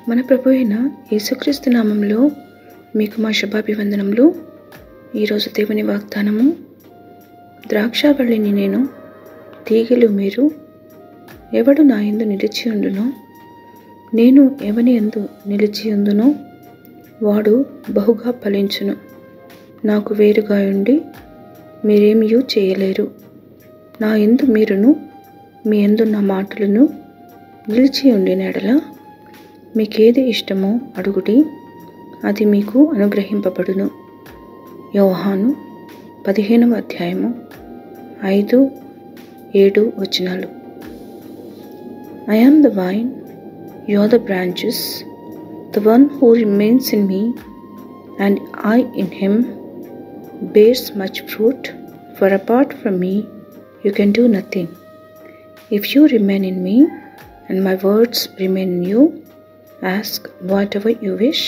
మన ప్రభు అయిన యేసుక్రీస్తు నామంలో మీకు మా శుభాభివందనములు. ఈరోజు దేవుని వాగ్దానము, ద్రాక్షావల్లిని నేను, తీగలు మీరు. ఎవడు నా యందు నిలిచి ఉండునో, నేను ఎవని యందు నిలిచి ఉందునో వాడు బహుగా ఫలించును. నాకు వేరుగా ఉండి మీరేమియూ చేయలేరు. నా యందు మీరును, మీ యందు నా మాటలను నిలిచి ఉండిన ఎడల మీకేది ఇష్టమో అడుగుడి, అది మీకు అనుగ్రహింపబడును. యోహాను 15వ అధ్యాయము 5-7 వచనాలు. I am the vine, you are the branches. The one who remains in me and I in him bears much fruit, for apart from me you can do nothing. If you remain in me and my words remain in you, ask whatever you wish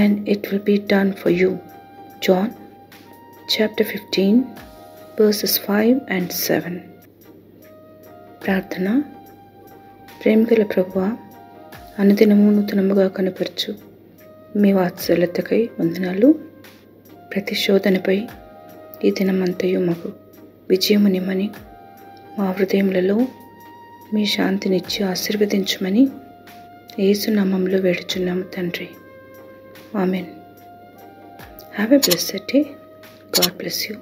and it will be done for you. John chapter 15 verses 5 and 7. ప్రార్థన. ప్రేమగల ప్రభువా, అనుదినము నూతనముగా కనపరచు మీ వాత్సల్యతకై వందనాలు. ప్రతి శోధనపై ఈ దినమంతయు మాకు విజయమునిమ్మని, మా హృదయములలో మీ శాంతినిచ్చి ఆశీర్వదించమని యేసు నామములో వేడుచున్నాము తండ్రి. Amen. Have a blessed day. God bless you.